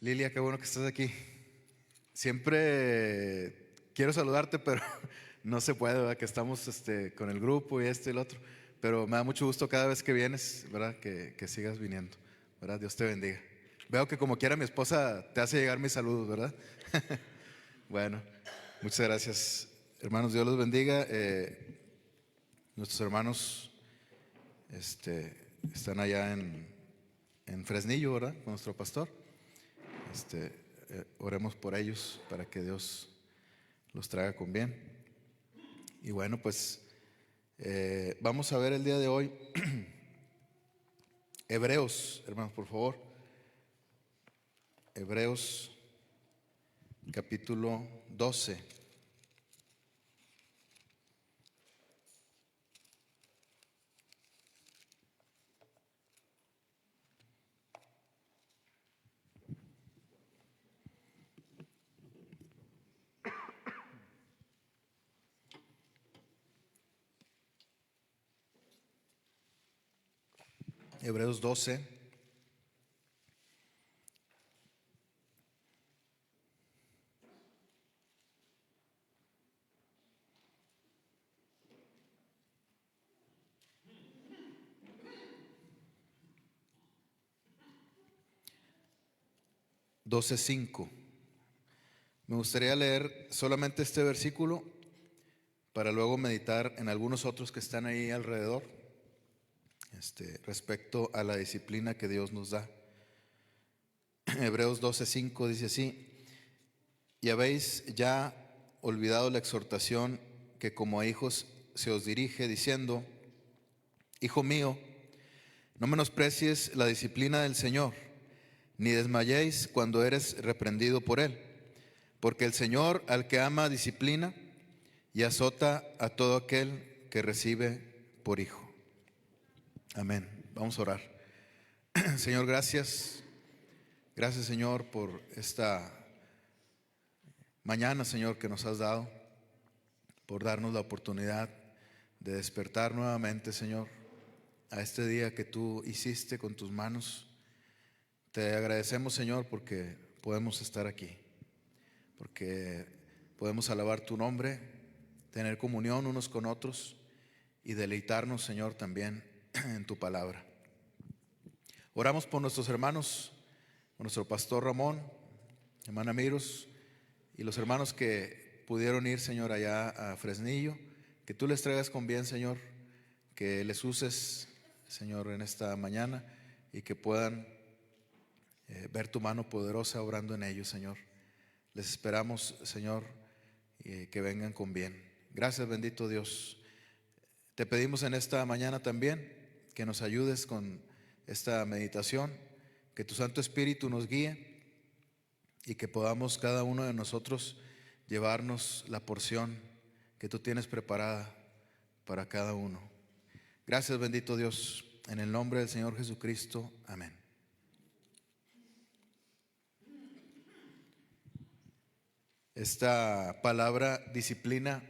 Lilia, qué bueno que estás aquí. Siempre quiero saludarte, pero no se puede, ¿verdad? Que estamos con el grupo y y el otro. Pero me da mucho gusto cada vez que vienes, ¿verdad? Que sigas viniendo, ¿verdad? Dios te bendiga. Veo que como quiera mi esposa te hace llegar mis saludos, ¿verdad? Bueno, muchas gracias. Hermanos, Dios los bendiga. Nuestros hermanos están allá en Fresnillo, ¿verdad? Con nuestro pastor. Oremos por ellos para que Dios los traiga con bien. Y bueno, pues vamos a ver el día de hoy Hebreos, hermanos, por favor. Hebreos capítulo 12. Hebreos 12. $12:5. Me gustaría leer solamente este versículo para luego meditar en algunos otros que están ahí alrededor, respecto a la disciplina que Dios nos da. Hebreos 12:5 dice así: y habéis ya olvidado la exhortación que como a hijos se os dirige, diciendo: Hijo mío, no menosprecies la disciplina del Señor, ni desmayéis cuando eres reprendido por Él, porque el Señor al que ama disciplina y azota a todo aquel que recibe por hijo. Amén. Vamos a orar. Señor, gracias. Gracias, Señor, por esta mañana, Señor, que nos has dado, por darnos la oportunidad de despertar nuevamente, Señor, a este día que tú hiciste con tus manos. Te agradecemos, Señor, porque podemos estar aquí, porque podemos alabar tu nombre, tener comunión unos con otros y deleitarnos, Señor, también en tu palabra. Oramos por nuestros hermanos, por nuestro pastor Ramón, hermana Miros, y los hermanos que pudieron ir, Señor, allá a Fresnillo, que tú les traigas con bien, Señor, que les uses, Señor, en esta mañana y que puedan ver tu mano poderosa obrando en ellos, Señor. Les esperamos, Señor, que vengan con bien. Gracias, bendito Dios. Te pedimos en esta mañana también que nos ayudes con esta meditación, que tu Santo Espíritu nos guíe y que podamos cada uno de nosotros llevarnos la porción que tú tienes preparada para cada uno. Gracias, bendito Dios, en el nombre del Señor Jesucristo. Amén. Esta palabra disciplina,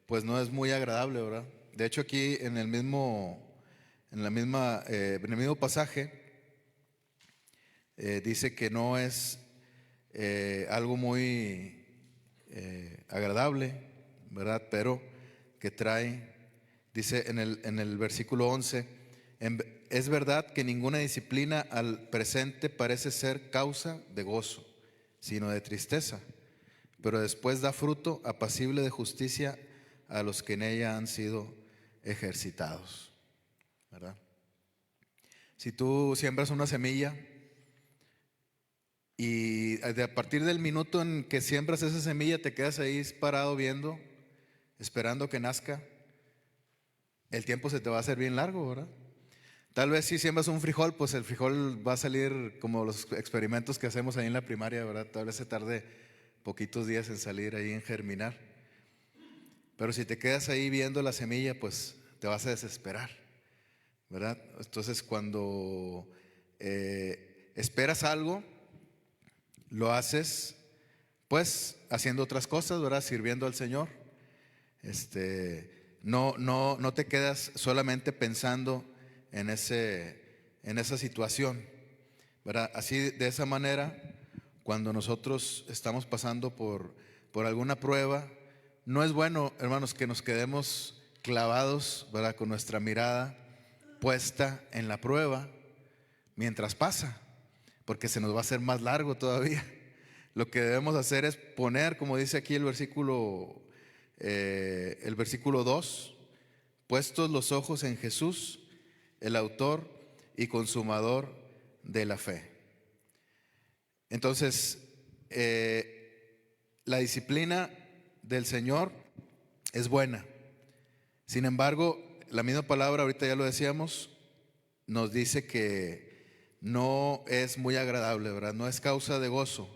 pues no es muy agradable, ¿verdad? De hecho, aquí en el mismo pasaje dice que no es algo muy agradable, ¿verdad? Pero que trae, dice en el versículo 11: es verdad que ninguna disciplina al presente parece ser causa de gozo, sino de tristeza, pero después da fruto apacible de justicia a los que en ella han sido ejercitados, ¿verdad? Si tú siembras una semilla y a partir del minuto en que siembras esa semilla te quedas ahí parado viendo, esperando que nazca, el tiempo se te va a hacer bien largo, ¿verdad? Tal vez si siembras un frijol, pues el frijol va a salir como los experimentos que hacemos ahí en la primaria, ¿verdad? Tal vez se tarde poquitos días en salir ahí, en germinar. Pero si te quedas ahí viendo la semilla, pues te vas a desesperar, ¿verdad? Entonces cuando esperas algo, lo haces pues haciendo otras cosas, ¿verdad? Sirviendo al Señor. No te quedas solamente pensando en ese en esa situación, ¿verdad? Así, de esa manera, cuando nosotros estamos pasando por alguna prueba, no es bueno, hermanos, que nos quedemos clavados, ¿verdad?, con nuestra mirada puesta en la prueba mientras pasa, porque se nos va a hacer más largo todavía. Lo que debemos hacer es poner, como dice aquí el versículo 2, puestos los ojos en Jesús, el autor y consumador de la fe. Entonces, la disciplina del Señor es buena. Sin embargo, la misma palabra, ahorita ya lo decíamos, nos dice que no es muy agradable, ¿verdad? No es causa de gozo.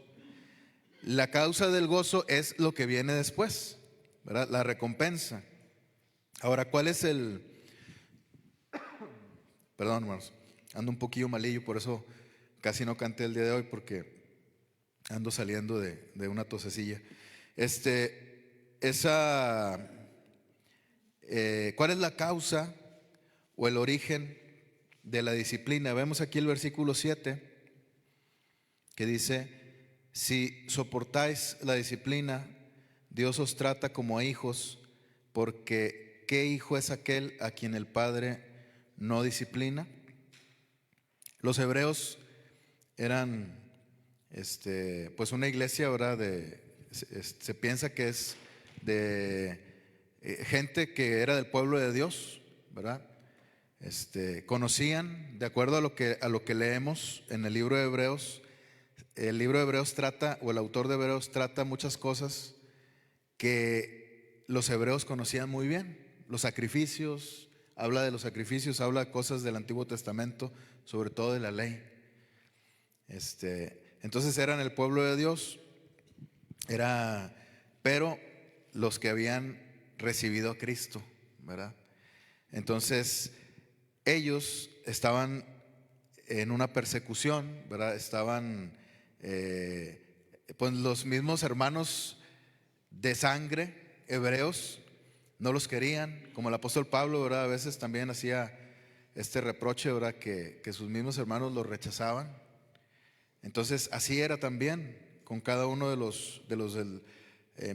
La causa del gozo es lo que viene después, ¿verdad? La recompensa. Ahora, ¿cuál es perdón, hermanos, ando un poquillo malillo, por eso casi no canté el día de hoy, porque ando saliendo de una tosecilla. ¿Cuál es la causa o el origen de la disciplina? Vemos aquí el versículo 7, que dice: si soportáis la disciplina, Dios os trata como a hijos, porque ¿qué hijo es aquel a quien el Padre no disciplina? Los hebreos eran pues una iglesia, ¿verdad? Se piensa que es de gente que era del pueblo de Dios, ¿verdad? Conocían, de acuerdo a lo que leemos en el libro de Hebreos. El libro de Hebreos trata, o el autor de Hebreos trata muchas cosas que los hebreos conocían muy bien. Los sacrificios, habla de los sacrificios, habla de cosas del Antiguo Testamento, sobre todo de la ley. Entonces eran el pueblo de Dios, pero los que habían recibido a Cristo, ¿verdad? Entonces ellos estaban en una persecución, ¿verdad? Estaban pues los mismos hermanos de sangre hebreos no los querían, como el apóstol Pablo, ¿verdad? A veces también hacía este reproche, ¿verdad? Que sus mismos hermanos los rechazaban. Entonces así era también con cada uno de los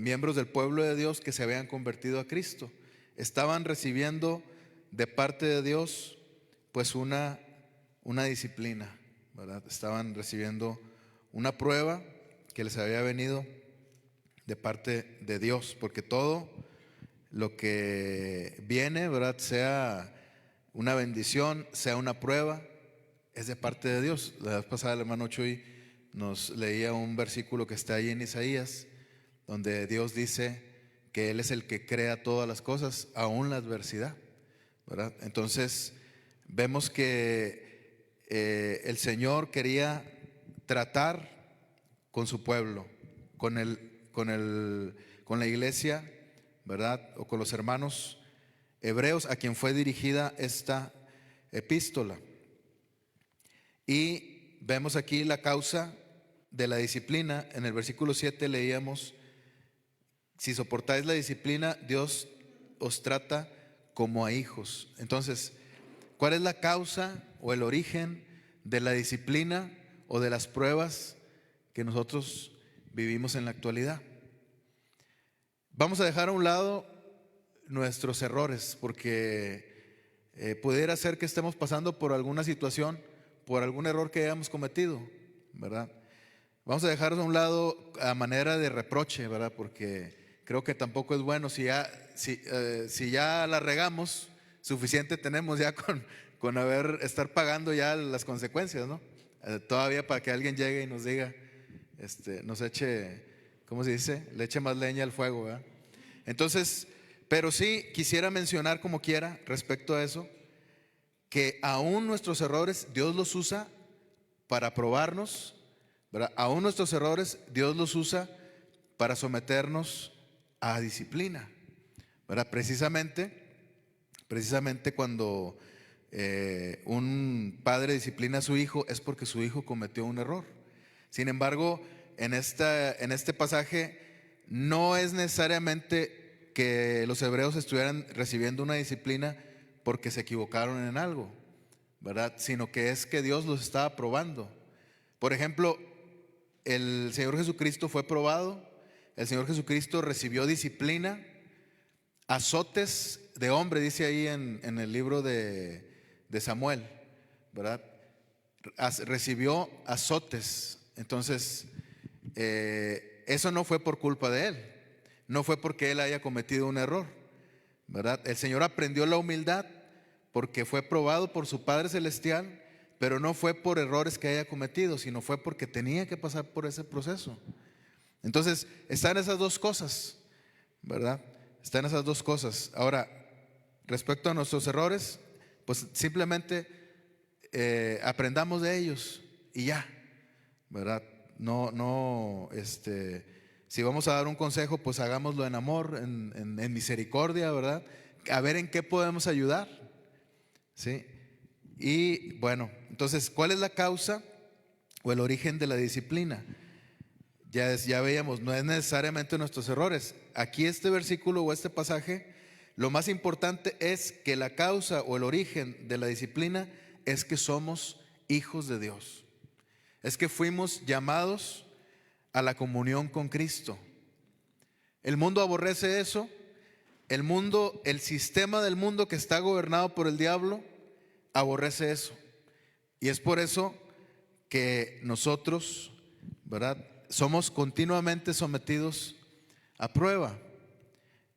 miembros del pueblo de Dios que se habían convertido a Cristo. Estaban recibiendo de parte de Dios pues una disciplina, ¿verdad? Estaban recibiendo una prueba que les había venido de parte de Dios, porque todo lo que viene, ¿verdad?, sea una bendición, sea una prueba, es de parte de Dios. La vez pasada el hermano Chuy nos leía un versículo que está ahí en Isaías, donde Dios dice que Él es el que crea todas las cosas, aún la adversidad, ¿verdad? Entonces vemos que el Señor quería tratar con su pueblo, con la iglesia, ¿verdad? O con los hermanos hebreos a quien fue dirigida esta epístola. Y vemos aquí la causa de la disciplina. En el versículo 7 leíamos: si soportáis la disciplina, Dios os trata como a hijos. Entonces, ¿cuál es la causa o el origen de la disciplina o de las pruebas que nosotros vivimos en la actualidad? Vamos a dejar a un lado nuestros errores, porque pudiera ser que estemos pasando por alguna situación, por algún error que hayamos cometido, ¿verdad? Vamos a dejarlo a un lado a manera de reproche, ¿verdad? Porque creo que tampoco es bueno. Si ya la regamos, suficiente tenemos ya con estar pagando ya las consecuencias, ¿no? Todavía para que alguien llegue y nos diga, nos eche, ¿cómo se dice? Le eche más leña al fuego, ¿verdad? Entonces, pero sí quisiera mencionar como quiera respecto a eso, que aún nuestros errores Dios los usa para probarnos, ¿verdad? Aún nuestros errores Dios los usa para someternos a disciplina, ¿verdad? Precisamente cuando un padre disciplina a su hijo es porque su hijo cometió un error. Sin embargo, en este pasaje no es necesariamente que los hebreos estuvieran recibiendo una disciplina porque se equivocaron en algo, ¿verdad? Sino que es que Dios los estaba probando. Por ejemplo, el Señor Jesucristo fue probado, el Señor Jesucristo recibió disciplina, azotes de hombre, dice ahí en el libro de Samuel, ¿verdad? Recibió azotes. Entonces, eso no fue por culpa de él, no fue porque él haya cometido un error, ¿verdad? El Señor aprendió la humildad porque fue probado por su Padre Celestial, pero no fue por errores que haya cometido, sino fue porque tenía que pasar por ese proceso. Entonces, están esas dos cosas, ¿verdad? Están esas dos cosas. Ahora, respecto a nuestros errores, pues simplemente aprendamos de ellos y ya, ¿verdad? Si vamos a dar un consejo, pues hagámoslo en amor, en misericordia, ¿verdad? A ver en qué podemos ayudar, ¿sí? Y bueno, entonces, ¿cuál es la causa o el origen de la disciplina? Ya veíamos, no es necesariamente nuestros errores. Aquí este versículo o este pasaje, lo más importante es que la causa o el origen de la disciplina es que somos hijos de Dios. Es que fuimos llamados a la comunión con Cristo. El mundo aborrece eso. El sistema del mundo que está gobernado por el diablo, aborrece eso. Y es por eso que nosotros, ¿verdad?, somos continuamente sometidos a prueba.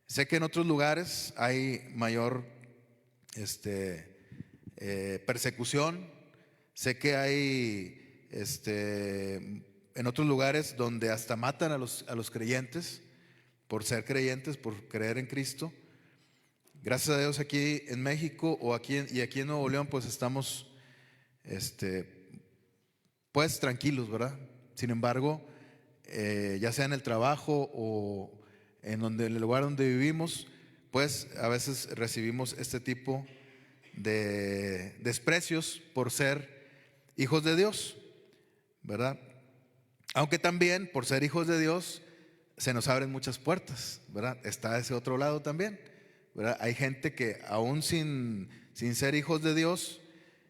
Sé que en otros lugares hay mayor persecución. Sé que hay en otros lugares donde hasta matan a los creyentes por ser creyentes, por creer en Cristo. Gracias a Dios aquí en México aquí en Nuevo León pues estamos pues tranquilos, ¿verdad? Sin embargo, ya sea en el trabajo o en el lugar donde vivimos, pues a veces recibimos este tipo de desprecios por ser hijos de Dios, ¿verdad? Aunque también por ser hijos de Dios se nos abren muchas puertas, ¿verdad? Está ese otro lado también, ¿verdad? Hay gente que aún sin ser hijos de Dios,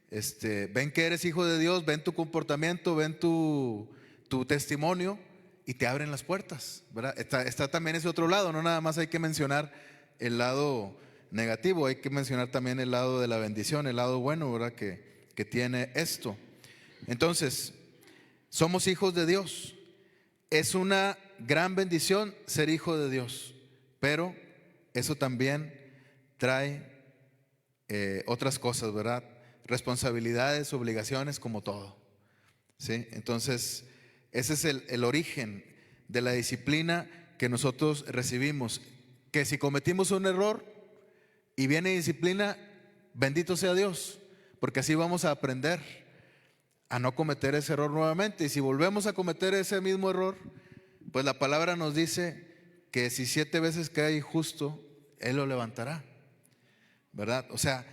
ven que eres hijo de Dios, ven tu comportamiento, ven tu testimonio y te abren las puertas, ¿verdad? Está también ese otro lado. No nada más hay que mencionar el lado negativo, hay que mencionar también el lado de la bendición, el lado bueno, ¿verdad?, que tiene esto. Entonces, somos hijos de Dios. Es una gran bendición ser hijo de Dios, pero eso también trae otras cosas, ¿verdad? Responsabilidades, obligaciones, como todo, ¿sí? Entonces, ese es el origen de la disciplina que nosotros recibimos. Que si cometimos un error y viene disciplina, bendito sea Dios, porque así vamos a aprender a no cometer ese error nuevamente. Y si volvemos a cometer ese mismo error, pues la palabra nos dice que si 7 veces cae justo, Él lo levantará, ¿verdad? O sea,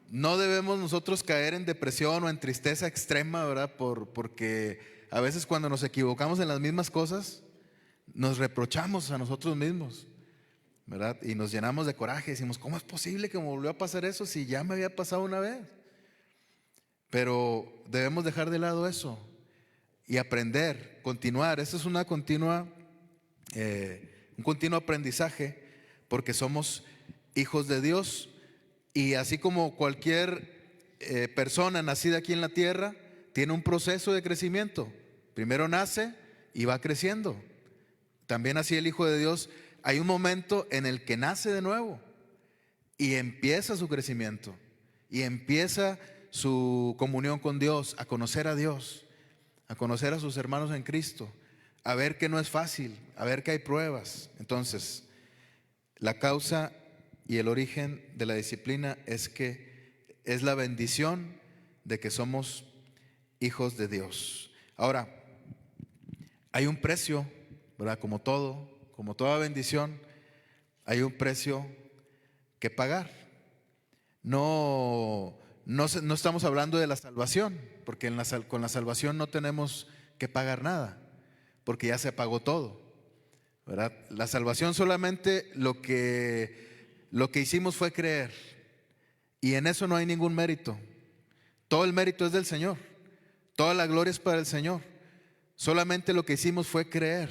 no debemos nosotros caer en depresión o en tristeza extrema, ¿verdad? Porque a veces cuando nos equivocamos en las mismas cosas, nos reprochamos a nosotros mismos, ¿verdad? Y nos llenamos de coraje. Decimos, ¿cómo es posible que me volvió a pasar eso si ya me había pasado una vez? Pero debemos dejar de lado eso y aprender, continuar. Eso es un continuo aprendizaje, porque somos hijos de Dios. Y así como cualquier persona nacida aquí en la tierra, tiene un proceso de crecimiento. Primero nace y va creciendo. También así el Hijo de Dios, hay un momento en el que nace de nuevo y empieza su crecimiento y empieza su comunión con Dios, a conocer a Dios, a conocer a sus hermanos en Cristo, a ver que no es fácil, a ver que hay pruebas. Entonces, la causa y el origen de la disciplina es que es la bendición de que somos hijos de Dios. Ahora, hay un precio, ¿verdad? Como toda bendición, hay un precio que pagar. No estamos hablando de la salvación, porque con la salvación no tenemos que pagar nada, porque ya se pagó todo, ¿verdad? La salvación solamente lo que hicimos fue creer, y en eso no hay ningún mérito. Todo el mérito es del Señor, toda la gloria es para el Señor. Solamente lo que hicimos fue creer,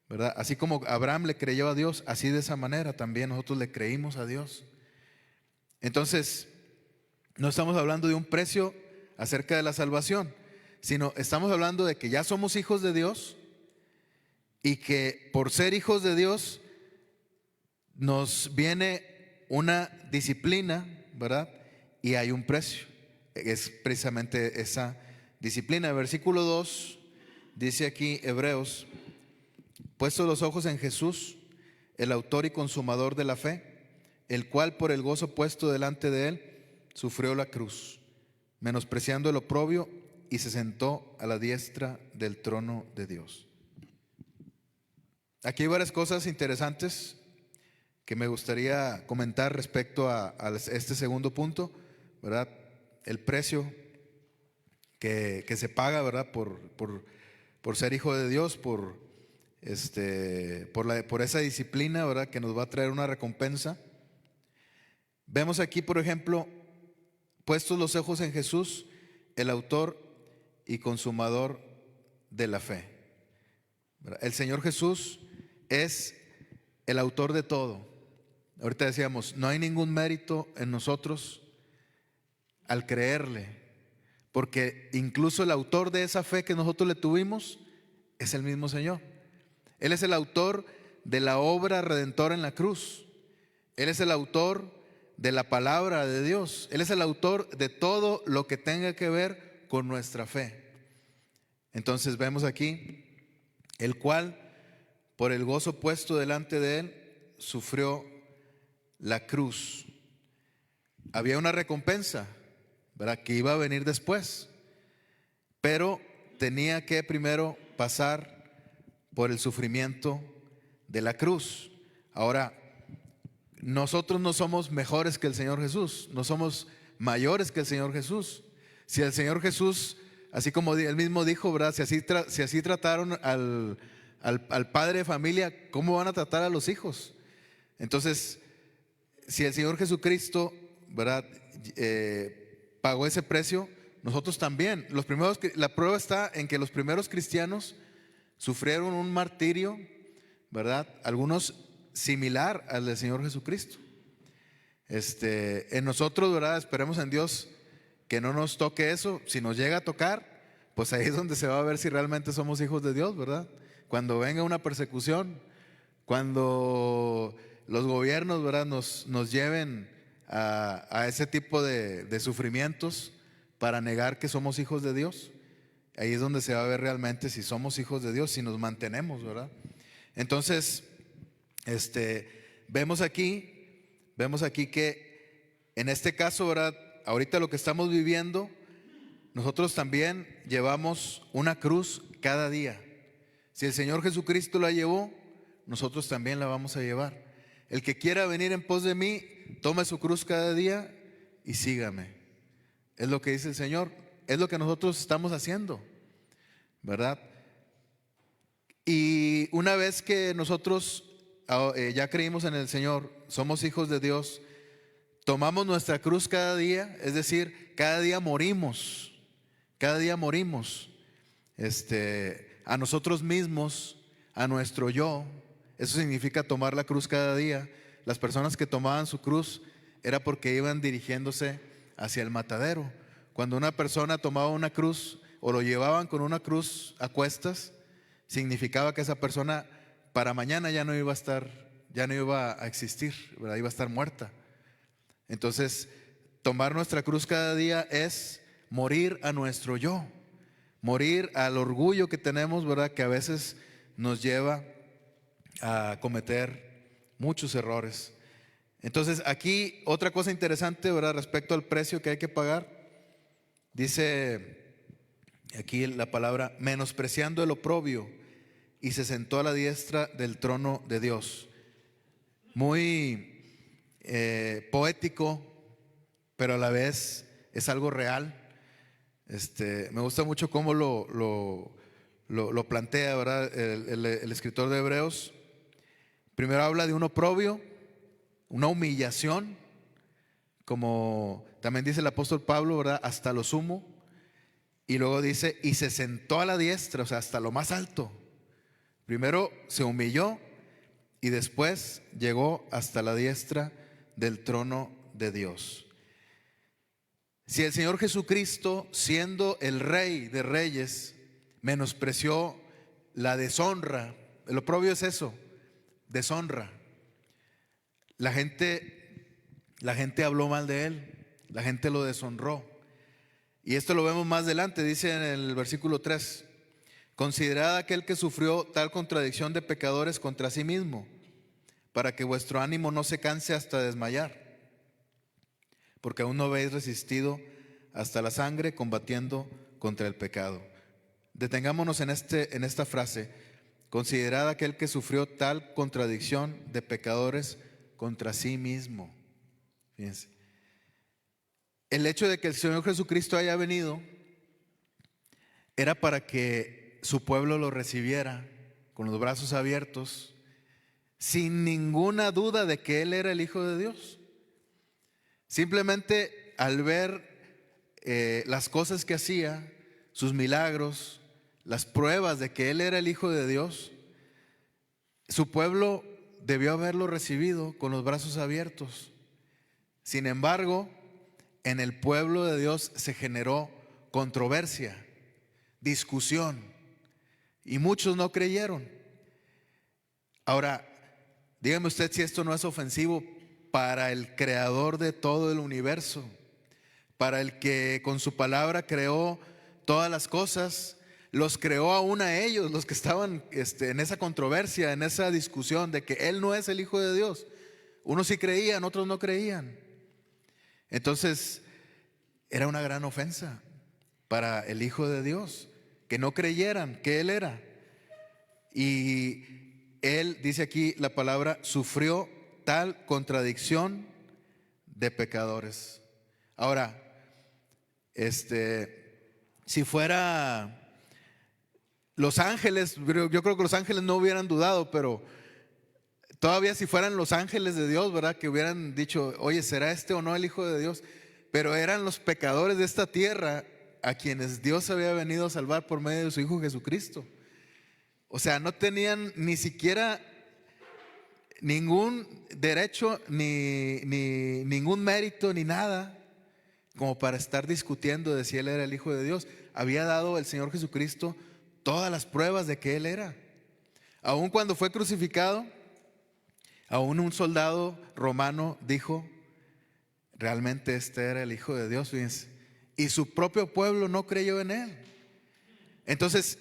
¿verdad? Así como Abraham le creyó a Dios, así de esa manera también nosotros le creímos a Dios. Entonces, no estamos hablando de un precio acerca de la salvación, sino estamos hablando de que ya somos hijos de Dios y que por ser hijos de Dios nos viene una disciplina, ¿verdad? Y hay un precio. Es precisamente esa disciplina. Versículo 2 dice aquí, Hebreos: puestos los ojos en Jesús, el autor y consumador de la fe, el cual por el gozo puesto delante de él sufrió la cruz, menospreciando el oprobio, y se sentó a la diestra del trono de Dios. Aquí hay varias cosas interesantes que me gustaría comentar respecto a este segundo punto, ¿verdad? El precio que se paga, ¿verdad? Por ser hijo de Dios, por esa disciplina, ¿verdad? Que nos va a traer una recompensa. Vemos aquí, por ejemplo, puestos los ojos en Jesús, el autor y consumador de la fe. El Señor Jesús es el autor de todo. Ahorita decíamos, no hay ningún mérito en nosotros al creerle, porque incluso el autor de esa fe que nosotros le tuvimos es el mismo Señor. Él es el autor de la obra redentora en la cruz. Él es el autor de la palabra de Dios. Él es el autor de todo lo que tenga que ver con nuestra fe. Entonces vemos aquí, el cual por el gozo puesto delante de él sufrió la cruz. Había una recompensa, ¿verdad?, que iba a venir después, pero tenía que primero pasar por el sufrimiento de la cruz. Ahora, nosotros no somos mejores que el Señor Jesús, no somos mayores que el Señor Jesús. Si el Señor Jesús, así como él mismo dijo, ¿verdad?, si así trataron al padre de familia, ¿cómo van a tratar a los hijos? Entonces, si el Señor Jesucristo, ¿verdad?, pagó ese precio, nosotros también. La prueba está en que los primeros cristianos sufrieron un martirio, ¿verdad?, algunos similar al del Señor Jesucristo. En nosotros, ¿verdad?, esperemos en Dios que no nos toque eso. Si nos llega a tocar, pues ahí es donde se va a ver si realmente somos hijos de Dios, ¿verdad? Cuando venga una persecución, cuando los gobiernos, ¿verdad?, nos lleven a ese tipo de sufrimientos para negar que somos hijos de Dios, ahí es donde se va a ver realmente si somos hijos de Dios, si nos mantenemos, ¿verdad? Entonces, vemos aquí que en este caso, ¿verdad?, ahorita lo que estamos viviendo, nosotros también llevamos una cruz cada día. Si el Señor Jesucristo la llevó, nosotros también la vamos a llevar. El que quiera venir en pos de mí, tome su cruz cada día y sígame. Es lo que dice el Señor, es lo que nosotros estamos haciendo, ¿verdad? Y una vez que nosotros ya creímos en el Señor, somos hijos de Dios, tomamos nuestra cruz cada día, es decir, cada día morimos a nosotros mismos, a nuestro yo. Eso significa tomar la cruz cada día. Las personas que tomaban su cruz era porque iban dirigiéndose hacia el matadero. Cuando una persona tomaba una cruz o lo llevaban con una cruz a cuestas, significaba que esa persona para mañana ya no iba a existir, ¿verdad?, iba a estar muerta. Entonces, tomar nuestra cruz cada día es morir a nuestro yo, morir al orgullo que tenemos, ¿verdad?, que a veces nos lleva a cometer muchos errores. Entonces, aquí otra cosa interesante, ¿verdad?, respecto al precio que hay que pagar. Dice aquí la palabra, menospreciando el oprobio, y se sentó a la diestra del trono de Dios. Muy poético, pero a la vez es algo real. Me gusta mucho cómo lo plantea, ¿verdad?, el escritor de Hebreos. Primero habla de un oprobio, una humillación, como también dice el apóstol Pablo, ¿verdad? Hasta lo sumo. Y luego dice, y se sentó a la diestra, o sea, hasta lo más alto. Primero se humilló y después llegó hasta la diestra del trono de Dios. Si el Señor Jesucristo, siendo el Rey de Reyes, menospreció la deshonra, el oprobio es eso, deshonra. La gente habló mal de Él, la gente lo deshonró. Y esto lo vemos más adelante, dice en el versículo 3: considerad aquel que sufrió tal contradicción de pecadores contra sí mismo, para que vuestro ánimo no se canse hasta desmayar, porque aún no habéis resistido hasta la sangre combatiendo contra el pecado. Detengámonos en esta frase: considerad aquel que sufrió tal contradicción de pecadores contra sí mismo. Fíjense, el hecho de que el Señor Jesucristo haya venido era para que su pueblo lo recibiera con los brazos abiertos, sin ninguna duda de que Él era el Hijo de Dios. Simplemente al ver las cosas que hacía, sus milagros, las pruebas de que Él era el Hijo de Dios, su pueblo debió haberlo recibido con los brazos abiertos. Sin embargo, en el pueblo de Dios se generó controversia, discusión, y muchos no creyeron. Ahora, dígame usted si esto no es ofensivo para el creador de todo el universo, para el que con su palabra creó todas las cosas, los creó aún a ellos, los que estaban en esa controversia, en esa discusión de que Él no es el Hijo de Dios. Unos sí creían, otros no creían. Entonces, era una gran ofensa para el Hijo de Dios, que no creyeran que Él era. Y Él, dice aquí la palabra, sufrió tal contradicción de pecadores. Ahora, si fuera los ángeles, yo creo que los ángeles no hubieran dudado, pero todavía si fueran los ángeles de Dios, ¿verdad? Que hubieran dicho, oye, ¿será este o no el Hijo de Dios? Pero eran los pecadores de esta tierra a quienes Dios había venido a salvar por medio de su Hijo Jesucristo. O sea, no tenían ni siquiera ningún derecho, ni ningún mérito, ni nada, como para estar discutiendo de si Él era el Hijo de Dios. Había dado el Señor Jesucristo todas las pruebas de que Él era. Aun cuando fue crucificado, aún un soldado romano dijo, realmente este era el Hijo de Dios, fíjense. Y su propio pueblo no creyó en Él. Entonces,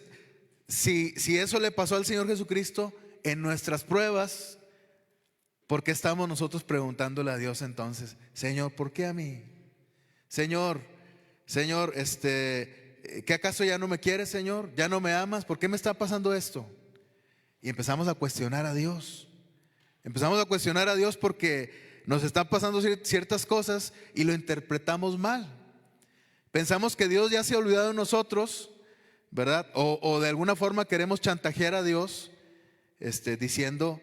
si eso le pasó al Señor Jesucristo en nuestras pruebas, ¿por qué estamos nosotros preguntándole a Dios entonces, Señor, ¿por qué a mí? Señor, ¿qué acaso ya no me quieres, Señor? ¿Ya no me amas? ¿Por qué me está pasando esto? Y empezamos a cuestionar a Dios. Empezamos a cuestionar a Dios porque nos están pasando ciertas cosas y lo interpretamos mal. Pensamos que Dios ya se ha olvidado de nosotros, ¿verdad? O de alguna forma queremos chantajear a Dios, diciendo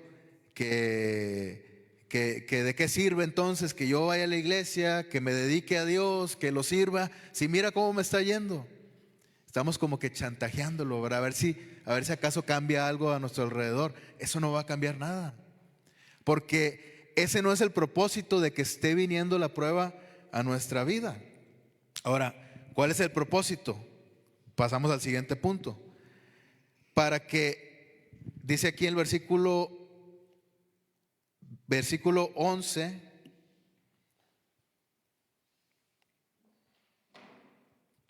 que de qué sirve entonces que yo vaya a la iglesia, que me dedique a Dios, que lo sirva, si mira cómo me está yendo. Estamos como que chantajeándolo, ¿verdad? A ver si acaso cambia algo a nuestro alrededor. Eso no va a cambiar nada, porque ese no es el propósito de que esté viniendo la prueba a nuestra vida. Ahora, ¿cuál es el propósito? Pasamos al siguiente punto. Para que, dice aquí en el versículo 11,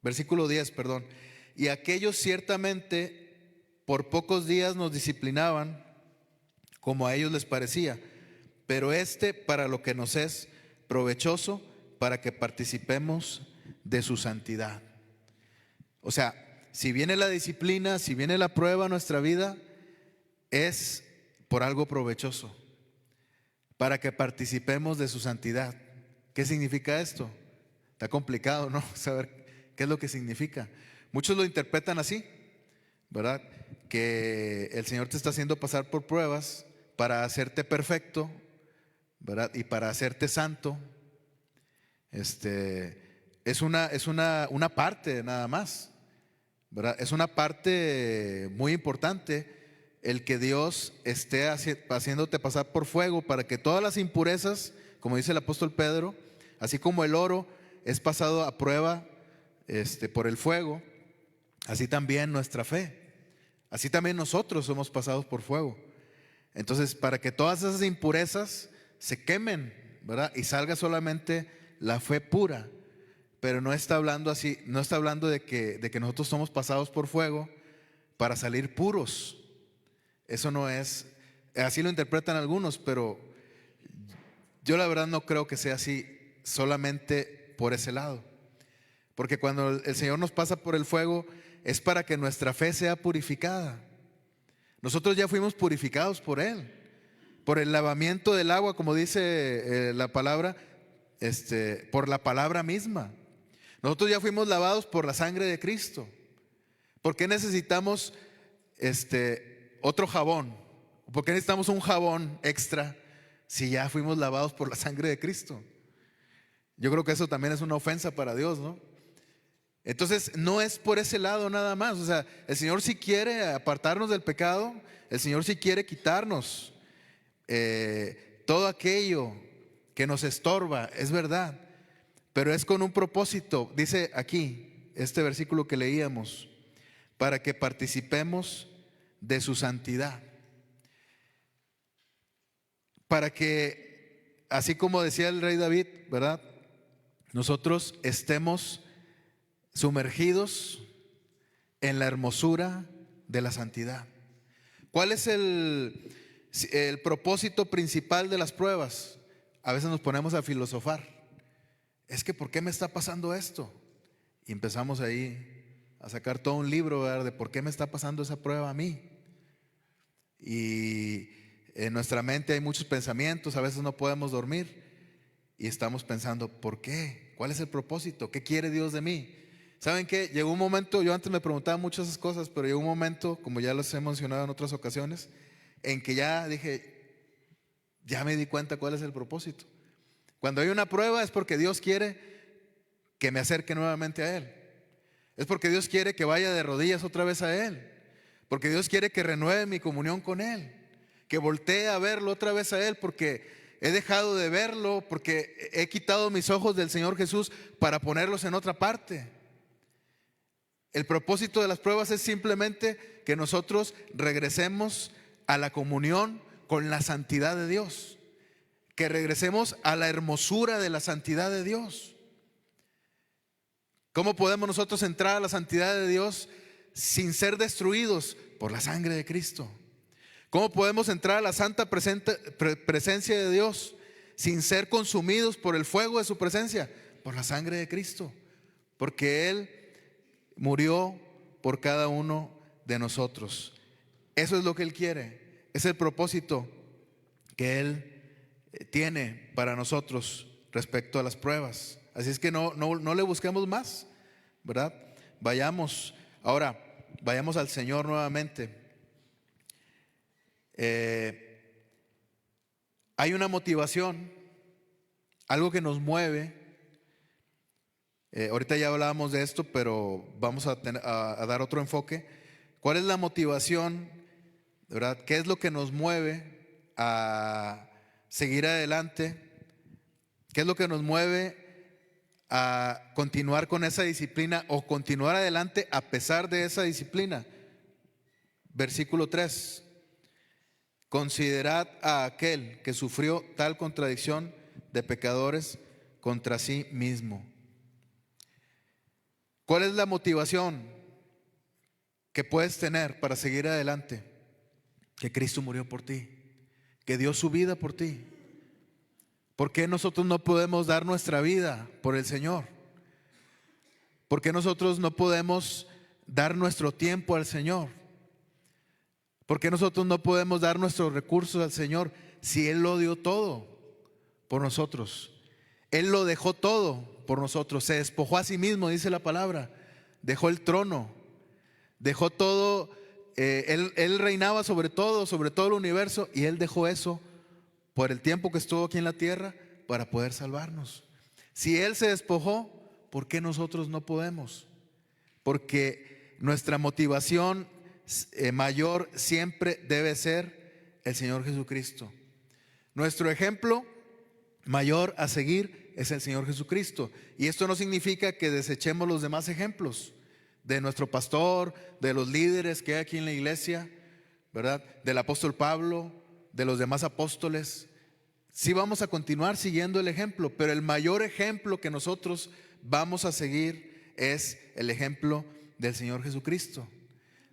versículo 10, perdón. Y aquellos ciertamente por pocos días nos disciplinaban como a ellos les parecía, pero para lo que nos es provechoso, para que participemos de su santidad. O sea, si viene la disciplina, si viene la prueba a nuestra vida, es por algo provechoso, para que participemos de su santidad. ¿Qué significa esto? Está complicado, ¿no? Saber qué es lo que significa. Muchos lo interpretan así, ¿verdad? Que el Señor te está haciendo pasar por pruebas para hacerte perfecto, ¿verdad? Y para hacerte santo. Es una parte nada más, ¿verdad? Es una parte muy importante el que Dios esté haciéndote pasar por fuego para que todas las impurezas, como dice el apóstol Pedro, así como el oro es pasado a prueba por el fuego, así también nuestra fe, así también nosotros somos pasados por fuego. Entonces, para que todas esas impurezas se quemen, ¿verdad? Y salga solamente la fe pura. Pero no está hablando así, no está hablando de que nosotros somos pasados por fuego para salir puros. Eso no es, así lo interpretan algunos, pero yo la verdad no creo que sea así solamente por ese lado. Porque cuando el Señor nos pasa por el fuego es para que nuestra fe sea purificada. Nosotros ya fuimos purificados por Él, por el lavamiento del agua, como dice la palabra, por la palabra misma. Nosotros ya fuimos lavados por la sangre de Cristo. ¿Por qué necesitamos otro jabón? ¿Por qué necesitamos un jabón extra si ya fuimos lavados por la sangre de Cristo? Yo creo que eso también es una ofensa para Dios, ¿no? Entonces no es por ese lado nada más. O sea, el Señor sí quiere apartarnos del pecado, el Señor sí quiere quitarnos todo aquello que nos estorba, es verdad, pero es con un propósito. Dice aquí, este versículo que leíamos, para que participemos de su santidad. Para que, así como decía el rey David, ¿verdad? Nosotros estemos sumergidos en la hermosura de la santidad. ¿Cuál es el propósito principal de las pruebas? A veces nos ponemos a filosofar. Es que ¿por qué me está pasando esto? Y empezamos ahí a sacar todo un libro, ¿verdad? De por qué me está pasando esa prueba a mí. Y en nuestra mente hay muchos pensamientos, a veces no podemos dormir y estamos pensando, ¿por qué? ¿Cuál es el propósito? ¿Qué quiere Dios de mí? ¿Saben qué? Llegó un momento, yo antes me preguntaba muchas esas cosas, pero llegó un momento, como ya los he mencionado en otras ocasiones, en que ya dije, ya me di cuenta cuál es el propósito. Cuando hay una prueba es porque Dios quiere que me acerque nuevamente a Él. Es porque Dios quiere que vaya de rodillas otra vez a Él. Porque Dios quiere que renueve mi comunión con Él. Que voltee a verlo otra vez a Él, porque he dejado de verlo, porque he quitado mis ojos del Señor Jesús para ponerlos en otra parte. El propósito de las pruebas es simplemente que nosotros regresemos a la comunión con la santidad de Dios. Que regresemos a la hermosura de la santidad de Dios. ¿Cómo podemos nosotros entrar a la santidad de Dios sin ser destruidos? Por la sangre de Cristo. ¿Cómo podemos entrar a la santa presencia de Dios sin ser consumidos por el fuego de su presencia? Por la sangre de Cristo. Porque Él murió por cada uno de nosotros. Eso es lo que Él quiere. Es el propósito que Él tiene para nosotros respecto a las pruebas. Así es que no le busquemos más, ¿verdad? Vayamos al Señor nuevamente. Hay una motivación, algo que nos mueve. Ahorita ya hablábamos de esto, pero vamos a dar otro enfoque. ¿Cuál es la motivación, verdad? ¿Qué es lo que nos mueve a seguir adelante? ¿Qué es lo que nos mueve a continuar con esa disciplina o continuar adelante a pesar de esa disciplina? Versículo 3. Considerad a aquel que sufrió tal contradicción de pecadores contra sí mismo. ¿Cuál es la motivación que puedes tener para seguir adelante? Que Cristo murió por ti, que dio su vida por ti. ¿Por qué nosotros no podemos dar nuestra vida por el Señor? ¿Por qué nosotros no podemos dar nuestro tiempo al Señor? ¿Por qué nosotros no podemos dar nuestros recursos al Señor si Él lo dio todo por nosotros? Él lo dejó todo por nosotros, se despojó a sí mismo, dice la palabra, dejó el trono, dejó todo, él reinaba sobre todo el universo, y Él dejó eso por el tiempo que estuvo aquí en la tierra para poder salvarnos. Si Él se despojó, ¿por qué nosotros no podemos? Porque nuestra motivación mayor siempre debe ser el Señor Jesucristo. Nuestro ejemplo mayor a seguir es el Señor Jesucristo. Y esto no significa que desechemos los demás ejemplos de nuestro pastor, de los líderes que hay aquí en la iglesia, ¿verdad? Del apóstol Pablo, de los demás apóstoles. Sí vamos a continuar siguiendo el ejemplo, pero el mayor ejemplo que nosotros vamos a seguir es el ejemplo del Señor Jesucristo.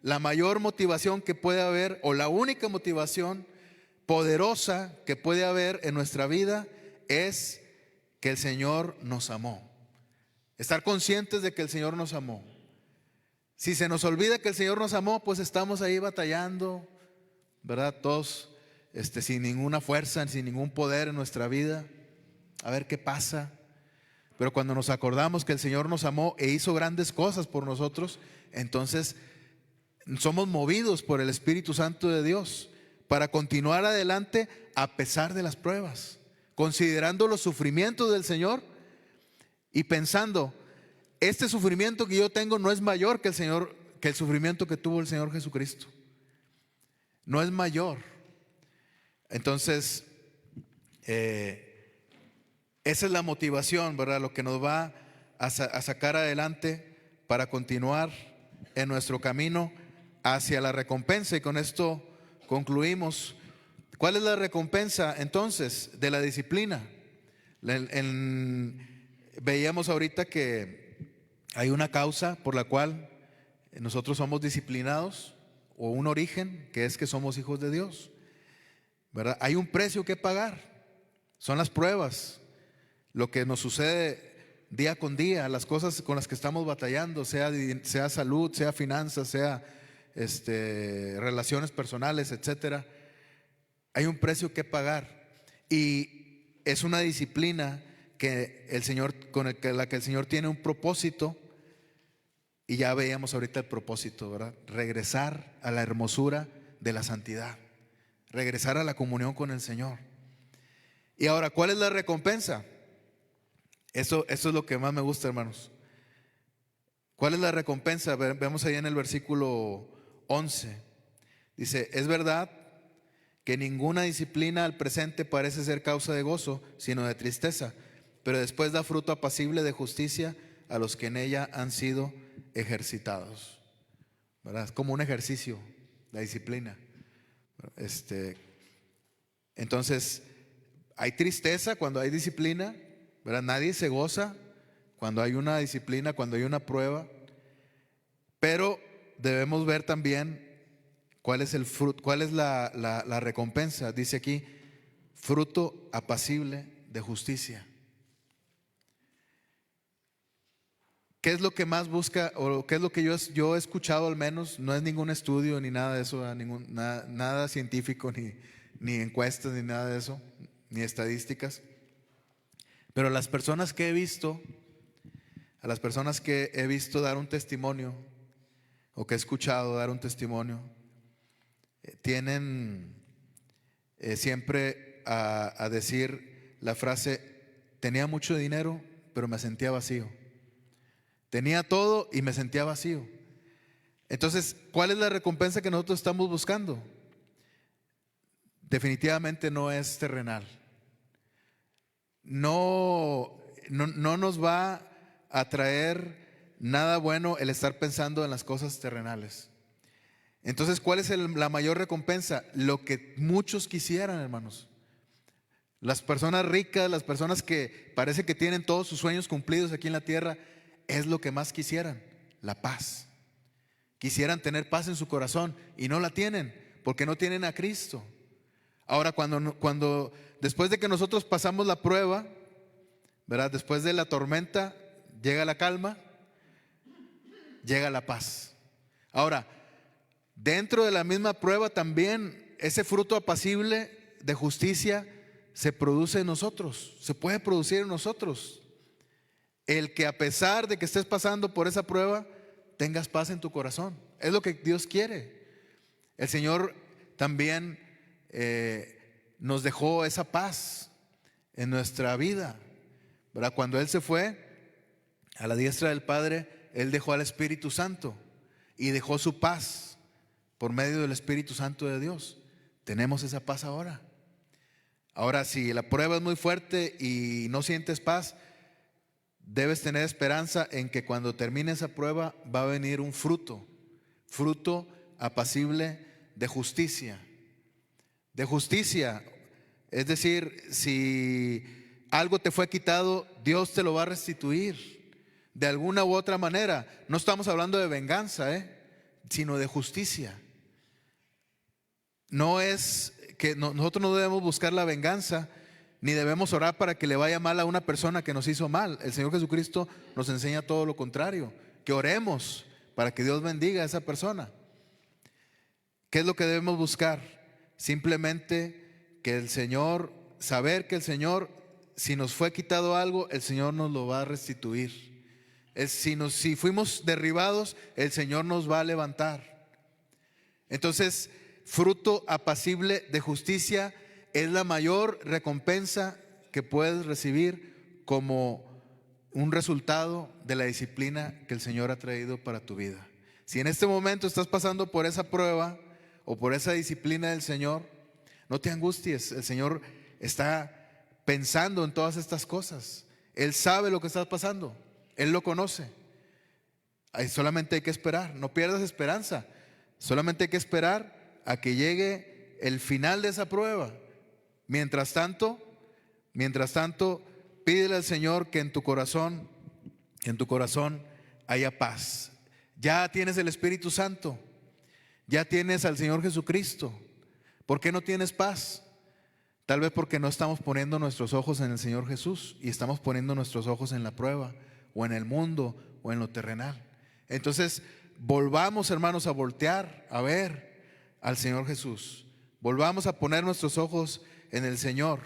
La mayor motivación que puede haber, o la única motivación poderosa que puede haber en nuestra vida, es que el Señor nos amó. Estar conscientes de que el Señor nos amó. Si se nos olvida que el Señor nos amó, pues estamos ahí batallando, ¿verdad? Todos sin ninguna fuerza, sin ningún poder en nuestra vida, a ver qué pasa. Pero cuando nos acordamos que el Señor nos amó e hizo grandes cosas por nosotros, entonces somos movidos por el Espíritu Santo de Dios para continuar adelante a pesar de las pruebas, considerando los sufrimientos del Señor y pensando, este sufrimiento que yo tengo no es mayor que el sufrimiento que tuvo el Señor Jesucristo. No es mayor. Entonces, esa es la motivación, ¿verdad? Lo que nos va a sacar adelante para continuar en nuestro camino hacia la recompensa. Y con esto concluimos. ¿Cuál es la recompensa entonces de la disciplina? Veíamos ahorita que hay una causa por la cual nosotros somos disciplinados, o un origen, que es que somos hijos de Dios, ¿verdad? Hay un precio que pagar, son las pruebas, lo que nos sucede día con día, las cosas con las que estamos batallando, sea salud, sea finanzas, sea relaciones personales, etcétera. Hay un precio que pagar, y es una disciplina que el Señor, la que el Señor tiene un propósito. Y ya veíamos ahorita el propósito, ¿verdad? Regresar a la hermosura de la santidad, regresar a la comunión con el Señor. Y ahora, ¿cuál es la recompensa? Eso es lo que más me gusta, hermanos. ¿Cuál es la recompensa? Vemos ahí en el versículo 11. Dice, es verdad que ninguna disciplina al presente parece ser causa de gozo, sino de tristeza, pero después da fruto apacible de justicia a los que en ella han sido ejercitados, ¿verdad? Es como un ejercicio, la disciplina. Entonces, hay tristeza cuando hay disciplina, ¿verdad? Nadie se goza cuando hay una disciplina, cuando hay una prueba, pero debemos ver también cuál es el fruto, cuál es la recompensa. Dice aquí, fruto apacible de justicia. ¿Qué es lo que más busca, o qué es lo que yo he escuchado al menos? No es ningún estudio ni nada de eso, nada científico, ni encuestas, ni nada de eso, ni estadísticas. Pero a las personas que he visto dar un testimonio, o que he escuchado dar un testimonio, tienen siempre a decir la frase, tenía mucho dinero, pero me sentía vacío. Tenía todo y me sentía vacío. Entonces, ¿cuál es la recompensa que nosotros estamos buscando? Definitivamente no es terrenal. No nos va a traer nada bueno el estar pensando en las cosas terrenales. Entonces, ¿cuál es la mayor recompensa? Lo que muchos quisieran, hermanos. Las personas ricas, las personas que parece que tienen todos sus sueños cumplidos aquí en la tierra, es lo que más quisieran, la paz. Quisieran tener paz en su corazón y no la tienen porque no tienen a Cristo. Ahora, cuando después de que nosotros pasamos la prueba, ¿verdad? Después de la tormenta llega la calma, llega la paz. Ahora, dentro de la misma prueba también ese fruto apacible de justicia se produce en nosotros, se puede producir en nosotros. El que a pesar de que estés pasando por esa prueba, tengas paz en tu corazón. Es lo que Dios quiere. El Señor también nos dejó esa paz en nuestra vida ¿verdad? Cuando Él se fue a la diestra del Padre, Él dejó al Espíritu Santo y dejó su paz por medio del Espíritu Santo de Dios. Tenemos esa paz ahora. Ahora, si la prueba es muy fuerte y no sientes paz, debes tener esperanza en que cuando termine esa prueba va a venir un fruto apacible de justicia. De justicia, es decir, si algo te fue quitado, Dios te lo va a restituir de alguna u otra manera. No estamos hablando de venganza, sino de justicia. No es que nosotros no debemos buscar la venganza, ni debemos orar para que le vaya mal a una persona que nos hizo mal. El Señor Jesucristo nos enseña todo lo contrario, que oremos para que Dios bendiga a esa persona. ¿Qué es lo que debemos buscar? Simplemente que el Señor, saber que el Señor, si nos fue quitado algo, el Señor nos lo va a restituir. Si fuimos derribados, el Señor nos va a levantar. Entonces, fruto apacible de justicia es la mayor recompensa que puedes recibir como un resultado de la disciplina que el Señor ha traído para tu vida. Si en este momento estás pasando por esa prueba o por esa disciplina del Señor, no te angusties. El Señor está pensando en todas estas cosas. Él sabe lo que estás pasando. Él lo conoce. Solamente hay que esperar. No pierdas esperanza. Solamente hay que esperar a que llegue el final de esa prueba. Mientras tanto, pídele al Señor que en tu corazón haya paz. Ya tienes el Espíritu Santo, ya tienes al Señor Jesucristo. ¿Por qué no tienes paz? Tal vez porque no estamos poniendo nuestros ojos en el Señor Jesús y estamos poniendo nuestros ojos en la prueba, o en el mundo, o en lo terrenal. Entonces, volvamos, hermanos, a voltear, a ver al Señor Jesús. Volvamos a poner nuestros ojos en el Señor,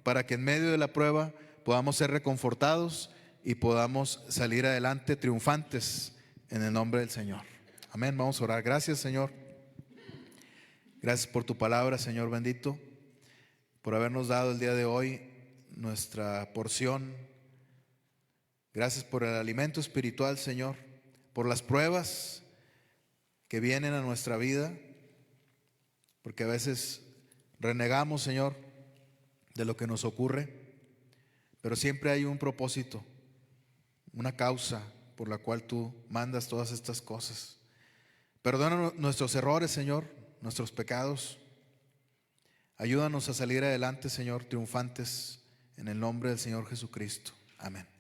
para que en medio de la prueba podamos ser reconfortados y podamos salir adelante triunfantes en el nombre del Señor. Amén. Vamos a orar. Gracias, Señor. Gracias por tu palabra, Señor bendito, por habernos dado el día de hoy nuestra porción. Gracias por el alimento espiritual, Señor, por las pruebas que vienen a nuestra vida, porque a veces renegamos, Señor, de lo que nos ocurre, pero siempre hay un propósito, una causa por la cual tú mandas todas estas cosas. Perdona nuestros errores, Señor, nuestros pecados. Ayúdanos a salir adelante, Señor, triunfantes en el nombre del Señor Jesucristo. Amén.